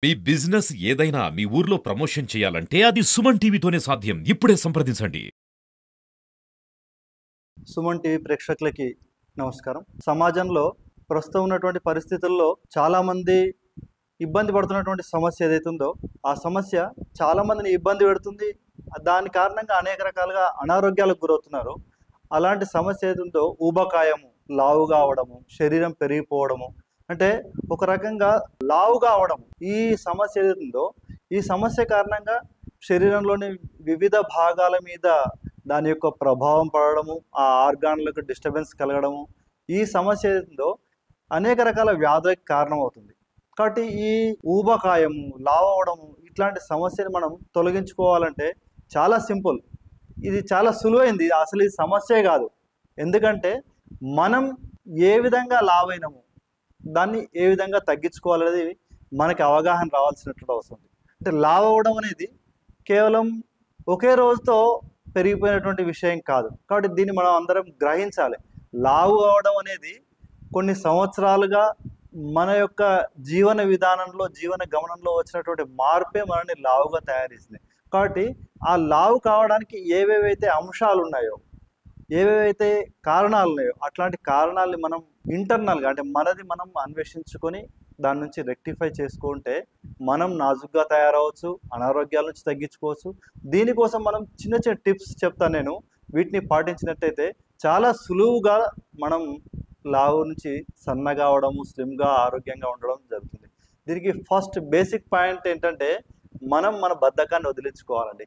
మీ business ఏదైనా మీ ఊర్లో promotion చేయాలంటే అది సుమన్ టీవీతోనే సాధ్యం. ఇప్పుడే సంప్రదించండి. సుమన్ టీవీ ప్రేక్షకులకి నమస్కారం. సమాజంలో ప్రస్తుతం ఉన్నటువంటి పరిస్థితుల్లో చాలామంది ఇబ్బంది పడుతున్నటువంటి సమస్య ఏదైతే ఉందో ఆ సమస్య చాలామందిని ఇబ్బంది పెడుతుంది. దాని కారణంగా అనేక రకాలుగా అనారోగ్యాలకు గురవుతున్నారు. అలాంటి సమస్య ఏది ఉందో ఊబకాయము, లావుగా అవడము, శరీరం పెరిగిపోవడము, అంటే ఒక రకంగా లావుగా అవడం. ఈ సమస్య ఏదైతే ఉందో ఈ సమస్య కారణంగా శరీరంలోని వివిధ భాగాల మీద దాని యొక్క ప్రభావం పడడము, ఆ ఆర్గాన్లకు డిస్టర్బెన్స్ కలగడము, ఈ సమస్య ఏదో అనేక రకాల వ్యాధులకు కారణమవుతుంది. కాబట్టి ఈ ఊబకాయము, లావు అవ్వడము ఇట్లాంటి సమస్యని మనం తొలగించుకోవాలంటే చాలా సింపుల్. ఇది చాలా సులువైంది. అసలు ఇది సమస్యే కాదు. ఎందుకంటే మనం ఏ విధంగా లావైనము, దాన్ని ఏ విధంగా తగ్గించుకోవాలనేది మనకి అవగాహన రావాల్సినటువంటి అవసరం ఉంది. అంటే లావు అవ్వడం అనేది కేవలం ఒకే రోజుతో పెరిగిపోయినటువంటి విషయం కాదు. కాబట్టి దీన్ని మనం అందరం గ్రహించాలి. లావు అవడం అనేది కొన్ని సంవత్సరాలుగా మన యొక్క జీవన విధానంలో, జీవన గమనంలో వచ్చినటువంటి మార్పే మనల్ని లావుగా తయారు చేసింది. కాబట్టి ఆ లావు కావడానికి ఏవేవైతే అంశాలు ఉన్నాయో, ఏవేవైతే కారణాలు ఉన్నాయో అట్లాంటి కారణాలని మనం ఇంటర్నల్గా, అంటే మనది మనం అన్వేషించుకొని దాని నుంచి రెక్టిఫై చేసుకుంటే మనం నాజుగ్గా తయారవచ్చు, అనారోగ్యాల నుంచి తగ్గించుకోవచ్చు. దీనికోసం మనం చిన్న చిన్న టిప్స్ చెప్తాను నేను. వీటిని పాటించినట్టయితే చాలా సులువుగా మనం లావు నుంచి సన్నగా అవడము, స్లిమ్గా, ఆరోగ్యంగా ఉండడం జరుగుతుంది. దీనికి ఫస్ట్ బేసిక్ పాయింట్ ఏంటంటే మన బద్ధకాన్ని వదిలించుకోవాలండి.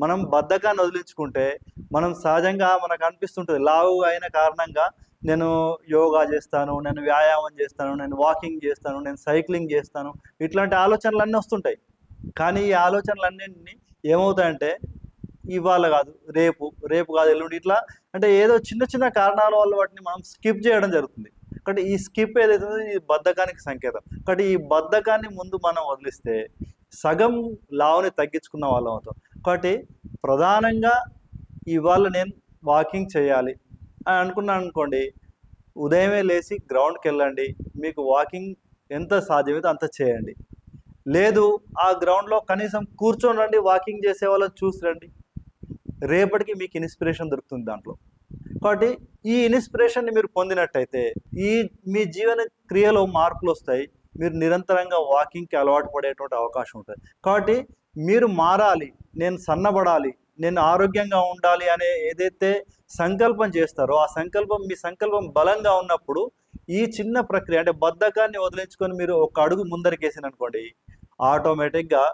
మనం బద్ధకాన్ని వదిలించుకుంటే మనం సహజంగా మనకు అనిపిస్తుంటుంది లావు అయిన కారణంగా నేను యోగా చేస్తాను, నేను వ్యాయామం చేస్తాను, నేను వాకింగ్ చేస్తాను, నేను సైక్లింగ్ చేస్తాను, ఇట్లాంటి ఆలోచనలు అన్నీ వస్తుంటాయి. కానీ ఈ ఆలోచనలన్నింటినీ ఏమవుతాయంటే ఇవాళ కాదు, రేపు, రేపు కాదు ఎల్లుండి, ఇట్లా అంటే ఏదో చిన్న చిన్న కారణాల వల్ల వాటిని మనం స్కిప్ చేయడం జరుగుతుంది. కాబట్టి ఈ స్కిప్ ఏదైతే ఉందో ఇది బద్ధకానికి సంకేతం. కాబట్టి ఈ బద్ధకాన్ని ముందు మనం వదిలిస్తే సగం లావుని తగ్గించుకున్న వాళ్ళం అవుతాం. కాబట్టి ప్రధానంగా ఇవాళ నేను వాకింగ్ చేయాలి అని అనుకున్నాను అనుకోండి, ఉదయమే లేచి గ్రౌండ్కి వెళ్ళండి. మీకు వాకింగ్ ఎంత సాధ్యమైతే అంత చేయండి. లేదు ఆ గ్రౌండ్లో కనీసం కూర్చొని రండి, వాకింగ్ చేసే వాళ్ళని చూసి రండి. రేపటికి మీకు ఇన్స్పిరేషన్ దొరుకుతుంది దాంట్లో. కాబట్టి ఈ ఇన్స్పిరేషన్ని మీరు పొందినట్టయితే మీ జీవన క్రియలో మార్పులు వస్తాయి. మీరు నిరంతరంగా వాకింగ్కి అలవాటు పడేటువంటి అవకాశం ఉంటుంది. కాబట్టి మీరు మారాలి, నేను సన్నబడాలి, నేను ఆరోగ్యంగా ఉండాలి అనే ఏదైతే సంకల్పం చేస్తారో ఆ మీ సంకల్పం బలంగా ఉన్నప్పుడు ఈ చిన్న ప్రక్రియ, అంటే బద్ధకాన్ని వదిలించుకొని మీరు ఒక అడుగు ముందరికేసిన అనుకోండి, ఆటోమేటిక్గా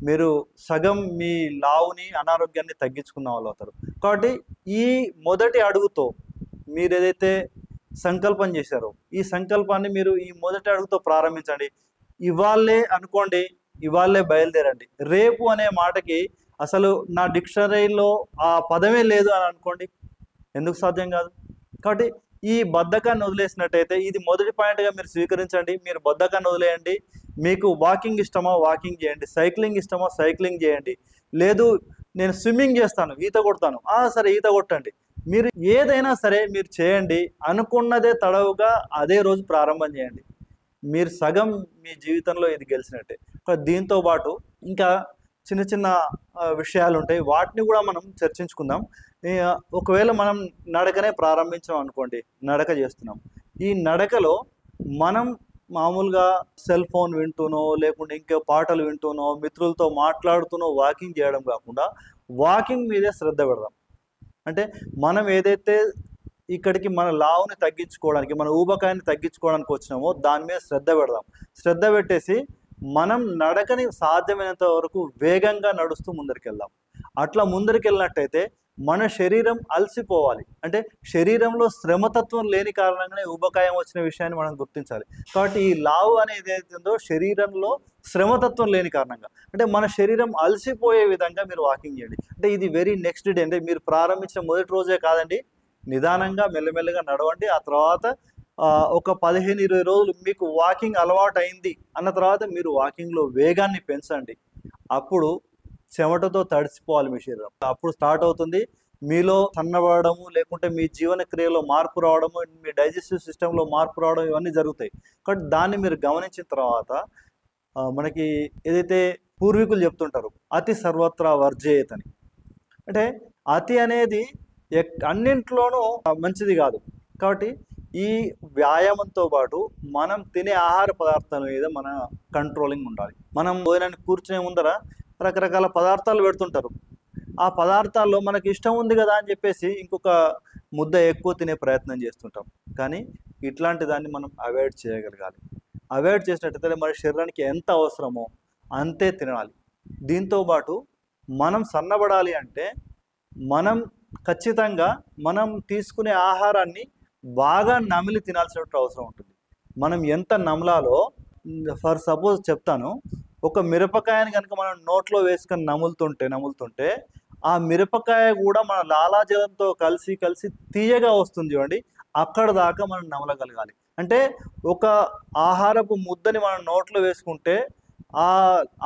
మీరు సగం మీ లావుని, అనారోగ్యాన్ని తగ్గించుకున్న వాళ్ళు అవుతారు. కాబట్టి ఈ మొదటి అడుగుతో మీరు ఏదైతే సంకల్పం చేశారో ఈ సంకల్పాన్ని మీరు ఈ మొదటి అడుగుతో ప్రారంభించండి. ఇవాళే అనుకోండి, ఇవాళే బయలుదేరండి. రేపు అనే మాటకి అసలు నా డిక్షనరీలో ఆ పదమే లేదు అని అనుకోండి, ఎందుకు సాధ్యం కాదు? కాబట్టి ఈ బద్ధకాన్ని వదిలేసినట్టయితే ఇది మొదటి పాయింట్గా మీరు స్వీకరించండి. మీరు బద్ధకాన్ని వదిలేయండి. మీకు వాకింగ్ ఇష్టమా వాకింగ్ చేయండి, సైక్లింగ్ ఇష్టమా సైక్లింగ్ చేయండి. లేదు నేను స్విమ్మింగ్ చేస్తాను, ఈత కొడతాను, సరే ఈత కొట్టండి. మీరు ఏదైనా సరే మీరు చేయండి. అనుకున్నదే తడవుగా అదే రోజు ప్రారంభం చేయండి. మీరు సగం మీ జీవితంలో ఇది గెలిచినట్టే. దీంతో పాటు ఇంకా చిన్న చిన్న విషయాలు ఉంటాయి, వాటిని కూడా మనం చర్చించుకుందాం. ఒకవేళ మనం నడకనే ప్రారంభించాం అనుకోండి, నడక చేస్తున్నాం. ఈ నడకలో మనం మామూలుగా సెల్ ఫోన్ వింటూనో, లేకుంటే ఇంకో పాటలు వింటూనో, మిత్రులతో మాట్లాడుతూనో వాకింగ్ చేయడం కాకుండా వాకింగ్ మీదే శ్రద్ధ పెడదాం. అంటే మనం ఏదైతే ఇక్కడికి మన లావుని తగ్గించుకోవడానికి, మన ఊబకాయాన్ని తగ్గించుకోవడానికి వచ్చినామో దాని మీద శ్రద్ధ పెడదాం. శ్రద్ధ పెట్టేసి మనం నడకని సాధ్యమైనంత వరకు వేగంగా నడుస్తూ ముందరికెళ్దాం. అట్లా ముందరికెళ్ళినట్టయితే మన శరీరం అలసిపోవాలి. అంటే శరీరంలో శ్రమతత్వం లేని కారణంగానే ఊబకాయం వచ్చిన విషయాన్ని మనం గుర్తించాలి. కాబట్టి ఈ లావు అనేది ఏదైతుందో శరీరంలో శ్రమతత్వం లేని కారణంగా, అంటే మన శరీరం అలసిపోయే విధంగా మీరు వాకింగ్ చేయండి. అంటే ఇది వెరీ నెక్స్ట్ డే, అంటే మీరు ప్రారంభించిన మొదటి రోజే కాదండి, నిదానంగా మెల్లమెల్లగా నడవండి. ఆ తర్వాత ఒక 15-20 రోజులు మీకు వాకింగ్ అలవాటు అయింది అన్న తర్వాత మీరు వాకింగ్లో వేగాన్ని పెంచండి. అప్పుడు చెమటతో తడిసిపోవాలి మీ శరీరం. అప్పుడు స్టార్ట్ అవుతుంది మీలో సన్నబడము, లేకుంటే మీ జీవన క్రియలో మార్పు రావడము, మీ డైజెస్టివ్ సిస్టంలో మార్పు రావడం, ఇవన్నీ జరుగుతాయి. కాబట్టి దాన్ని మీరు గమనించిన తర్వాత మనకి ఏదైతే పూర్వీకులు చెప్తుంటారు అతి సర్వత్రా వర్జేయత్ అని. అంటే అతి అనేది అన్నింట్లోనూ మంచిది కాదు. కాబట్టి ఈ వ్యాయామంతో పాటు మనం తినే ఆహార పదార్థాల మీద మన కంట్రోలింగ్ ఉండాలి. మనం భోజనానికి కూర్చునే ముందర రకరకాల పదార్థాలు పెడుతుంటారు. ఆ పదార్థాల్లో మనకి ఇష్టం ఉంది కదా అని చెప్పేసి ఇంకొక ముద్ద ఎక్కువ తినే ప్రయత్నం చేస్తుంటాం. కానీ ఇట్లాంటి దాన్ని మనం అవాయిడ్ చేయగలగాలి. అవాయిడ్ చేసినట్టయితే మన శరీరానికి ఎంత అవసరమో అంతే తినాలి. దీంతో పాటు మనం సన్నబడాలి అంటే మనం ఖచ్చితంగా మనం తీసుకునే ఆహారాన్ని బాగా నమిలి తినాల్సిన అవసరం ఉంటుంది. మనం ఎంత నమలాలో, ఫర్ సపోజ్ చెప్తాను, ఒక మిరపకాయని కనుక మనం నోట్లో వేసుకొని నములుతుంటే ఆ మిరపకాయ కూడా మన లాలాజలంతో కలిసి తీయగా వస్తుంది చూడండి. అక్కడ దాకా మనం నమలగలగాలి. అంటే ఒక ఆహారపు ముద్దని మనం నోట్లో వేసుకుంటే ఆ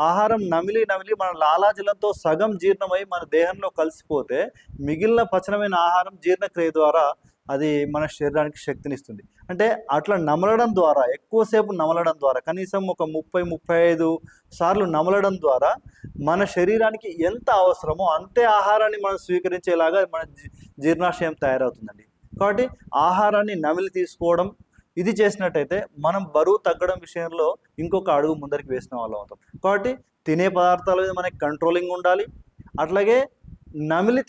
ఆహారం నమిలి మన లాలాజలంతో సగం జీర్ణమై మన దేహంలో కలిసిపోతే మిగిలిన పచనమైన ఆహారం జీర్ణక్రియ ద్వారా అది మన శరీరానికి శక్తినిస్తుంది. అంటే అట్లా నమలడం ద్వారా, ఎక్కువసేపు నమలడం ద్వారా, కనీసం ఒక 30-35 సార్లు నమలడం ద్వారా మన శరీరానికి ఎంత అవసరమో అంతే ఆహారాన్ని మనం స్వీకరించేలాగా మన జీర్ణాశయం తయారవుతుందండి. కాబట్టి ఆహారాన్ని నమిలి తీసుకోవడం ఇది చేసినట్టయితే మనం బరువు తగ్గడం విషయంలో ఇంకొక అడుగు ముందరికి వేసిన వాళ్ళం అవుతాం. కాబట్టి తినే పదార్థాల మీద మనకి కంట్రోలింగ్ ఉండాలి. అట్లాగే నమిలి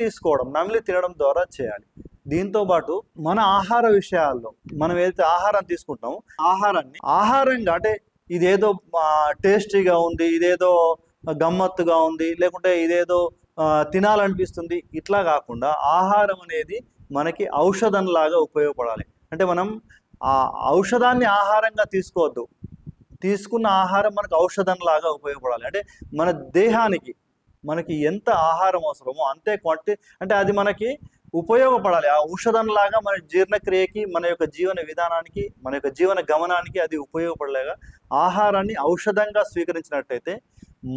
తినడం ద్వారా చేయాలి. దీంతో పాటు మన ఆహార విషయాల్లో మనం ఏదైతే ఆహారం తీసుకుంటామో ఆహారంగా, అంటే ఇదేదో టేస్టీగా ఉంది, ఇదేదో గమ్మత్తుగా ఉంది, లేకుంటే ఇదేదో తినాలనిపిస్తుంది, ఇట్లా కాకుండా ఆహారం అనేది మనకి ఔషధంలాగా ఉపయోగపడాలి. అంటే మనం ఆ ఔషధాన్ని ఆహారంగా తీసుకోవద్దు. తీసుకున్న ఆహారం మనకు ఔషధంలాగా ఉపయోగపడాలి. అంటే మన దేహానికి మనకి ఎంత ఆహారం అవసరమో అంతే క్వాంటిటీ, అంటే అది మనకి ఉపయోగపడాలి. ఆ ఔషధంలాగా మన జీర్ణక్రియకి, మన యొక్క జీవన విధానానికి, మన యొక్క జీవన గమనానికి అది ఉపయోగపడలేగా ఆహారాన్ని ఔషధంగా స్వీకరించినట్టయితే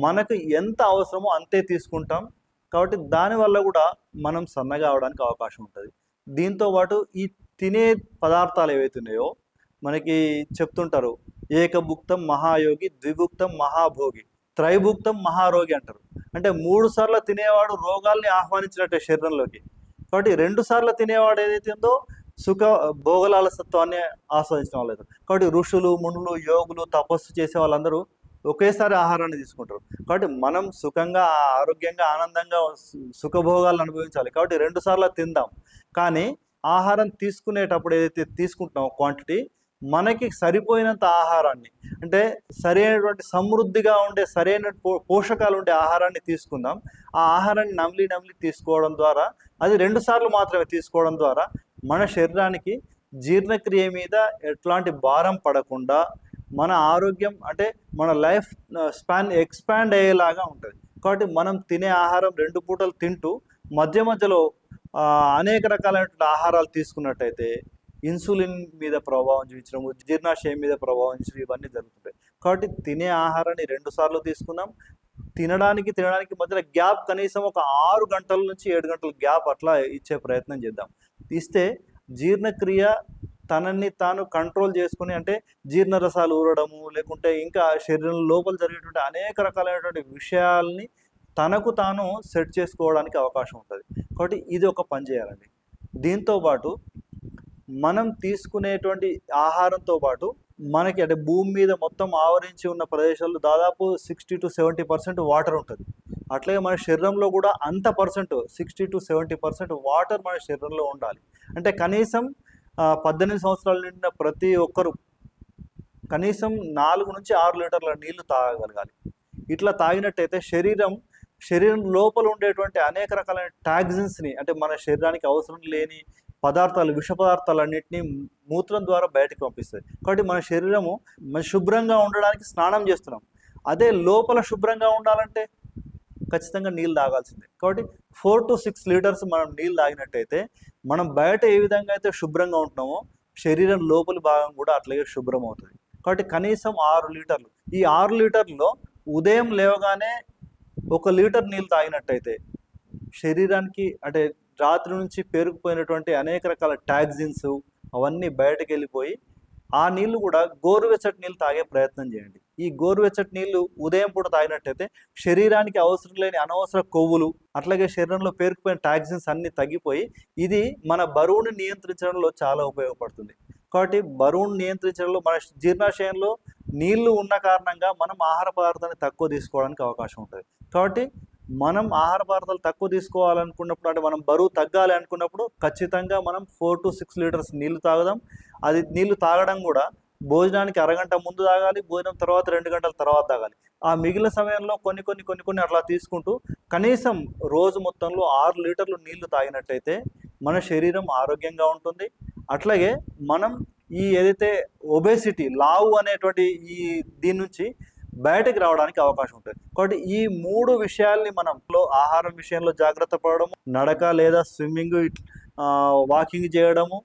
మనకు ఎంత అవసరమో అంతే తీసుకుంటాం. కాబట్టి దానివల్ల కూడా మనం సన్నగా అవడానికి అవకాశం ఉంటుంది. దీంతో పాటు ఈ తినే పదార్థాలు ఏవైతే ఉన్నాయో మనకి చెప్తుంటారు, ఏకభుక్తం మహాయోగి, ద్విభుక్తం మహాభోగి, త్రైభుక్తం మహారోగి అంటారు. అంటే 3 సార్లు తినేవాడు రోగాల్ని ఆహ్వానించినట్టే శరీరంలోకి. కాబట్టి 2 సార్లు తినేవాడు ఏదైతే ఉందో భోగలాలసత్వాన్ని ఆస్వాదించిన వాళ్ళు. కాబట్టి ఋషులు, మునులు, యోగులు, తపస్సు చేసే వాళ్ళందరూ ఒకేసారి ఆహారాన్ని తీసుకుంటారు. కాబట్టి మనం సుఖంగా, ఆరోగ్యంగా, ఆనందంగా సుఖభోగాలను అనుభవించాలి. కాబట్టి 2 సార్లు తిందాం. కానీ ఆహారం తీసుకునేటప్పుడు ఏదైతే తీసుకుంటున్నామో క్వాంటిటీ, మనకి సరిపోయినంత ఆహారాన్ని, అంటే సరైనటువంటి సమృద్ధిగా ఉండే, సరైన పోషకాలు ఉండే ఆహారాన్ని తీసుకుందాం. ఆ ఆహారాన్ని నమిలి తీసుకోవడం ద్వారా, అది 2 సార్లు మాత్రమే తీసుకోవడం ద్వారా మన శరీరానికి జీర్ణక్రియ మీద ఎట్లాంటి భారం పడకుండా మన ఆరోగ్యం, అంటే మన లైఫ్ స్పాన్ ఎక్స్పాండ్ అయ్యేలాగా ఉంటుంది. కాబట్టి మనం తినే ఆహారం 2 పూటలు తింటూ మధ్యలో అనేక రకాలైనటువంటి ఆహారాలు తీసుకున్నట్టయితే ఇన్సులిన్ మీద ప్రభావం చూపించడం, జీర్ణాశయం మీద ప్రభావం చూపించడం, ఇవన్నీ జరుగుతుంటాయి. కాబట్టి తినే ఆహారాన్ని 2 సార్లు తీసుకుందాం. తినడానికి మధ్యలో గ్యాప్ కనీసం ఒక 6 గంటల నుంచి 7 గంటల గ్యాప్ అట్లా ఇచ్చే ప్రయత్నం చేద్దాం. ఇస్తే జీర్ణక్రియ తనని తాను కంట్రోల్ చేసుకుని, అంటే జీర్ణరసాలు ఊరడము, లేకుంటే ఇంకా శరీరం లోపల జరిగేటువంటి అనేక రకాలైనటువంటి విషయాల్ని తనకు తాను సెట్ చేసుకోవడానికి అవకాశం ఉంటుంది. కాబట్టి ఇది ఒక పని చేయాలండి. దీంతో పాటు మనం తీసుకునేటువంటి ఆహారంతో పాటు మనకి, అంటే భూమి మీద మొత్తం ఆవరించి ఉన్న ప్రదేశాల్లో దాదాపు 60-70% వాటర్ ఉంటుంది. అట్లాగే మన శరీరంలో కూడా అంత పర్సెంట్, 60-70% వాటర్ మన శరీరంలో ఉండాలి. అంటే కనీసం 18 సంవత్సరాల నిండిన ప్రతి ఒక్కరు కనీసం 4-6 లీటర్ల నీళ్లు తాగగలగాలి. ఇట్లా తాగినట్టయితే శరీరం లోపల ఉండేటువంటి అనేక రకాలైన టాక్సిన్స్ని, అంటే మన శరీరానికి అవసరం లేని పదార్థాలు, విష పదార్థాలన్నింటినీ మూత్రం ద్వారా బయటకు పంపిస్తుంది. కాబట్టి మన శరీరము శుభ్రంగా ఉండడానికి స్నానం చేస్తున్నాం. అదే లోపల శుభ్రంగా ఉండాలంటే ఖచ్చితంగా నీళ్ళు తాగాల్సిందే. కాబట్టి 4-6 లీటర్స్ మనం నీళ్ళు తాగినట్టయితే మనం బయట ఏ విధంగా అయితే శుభ్రంగా ఉంటున్నామో శరీరం లోపలి భాగం కూడా అట్లాగే శుభ్రం అవుతుంది. కాబట్టి కనీసం 6 లీటర్లు. ఈ 6 లీటర్లో ఉదయం లేవగానే 1 లీటర్ నీళ్ళు తాగినట్టయితే శరీరానికి, అంటే రాత్రి నుంచి పేరుకుపోయినటువంటి అనేక రకాల టాక్సిన్స్ అవన్నీ బయటకు వెళ్ళిపోయి ఆ నీళ్లు కూడా గోరువెచ్చటి నీళ్ళు తాగే ప్రయత్నం చేయండి. ఈ గోరువెచ్చటి నీళ్లు ఉదయం పూట తాగినట్టయితే శరీరానికి అవసరం లేని అనవసర కొవ్వులు అట్లాగే శరీరంలో పేరుకుపోయిన టాక్సిన్స్ అన్ని తగ్గిపోయి ఇది మన బరువుని నియంత్రించడంలో చాలా ఉపయోగపడుతుంది. కాబట్టి బరువును నియంత్రించడంలో మన జీర్ణాశయంలో నీళ్లు ఉన్న కారణంగా మనం ఆహార పదార్థాన్ని తక్కువ తీసుకోవడానికి అవకాశం ఉంటుంది. కాబట్టి మనం ఆహార పదార్థాలు తక్కువ తీసుకోవాలనుకున్నప్పుడు అంటే మనం బరువు తగ్గాలి అనుకున్నప్పుడు ఖచ్చితంగా మనం 4 to 6 లీటర్స్ నీళ్లు తాగుదాం. అది నీళ్లు తాగడం కూడా భోజనానికి అరగంట ముందు తాగాలి, భోజనం తర్వాత 2 గంటల తర్వాత తాగాలి. ఆ మిగిలిన సమయంలో కొన్ని అట్లా తీసుకుంటూ కనీసం రోజు మొత్తంలో 6 లీటర్లు నీళ్లు తాగినట్టయితే మన శరీరం ఆరోగ్యంగా ఉంటుంది. అట్లాగే మనం ఈ ఏదైతే ఒబేసిటీ లావు అనేటువంటి ఈ దీని నుంచి బయటకు రావడానికి అవకాశం ఉంటుంది. కాబట్టి ఈ 3 విషయాల్ని మనంలో ఆహారం విషయంలో జాగ్రత్త పడడము, నడక లేదా స్విమ్మింగ్, వాకింగ్ చేయడము,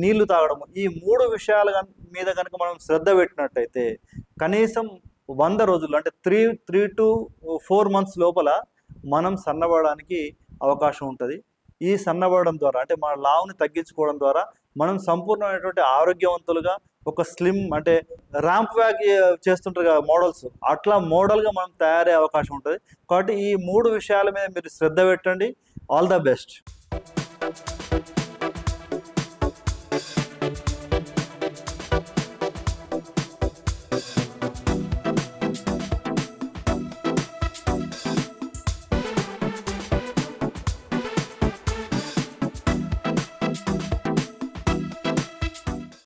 నీళ్లు తాగడము, ఈ 3 విషయాల మీద కనుక మనం శ్రద్ధ పెట్టినట్టయితే కనీసం 100 రోజులు అంటే 3 to 4 months లోపల మనం సన్నబడడానికి అవకాశం ఉంటుంది. ఈ సన్నబడడం ద్వారా అంటే మన లావుని తగ్గించుకోవడం ద్వారా మనం సంపూర్ణమైనటువంటి ఆరోగ్యవంతులుగా ఒక స్లిమ్ అంటే ర్యాంప్ వ్యాక్ చేస్తుంటారు కదా మోడల్స్, అట్లా మోడల్గా మనం తయారయ్యే అవకాశం ఉంటుంది. కాబట్టి ఈ 3 విషయాల మీద మీరు శ్రద్ధ పెట్టండి. All the best.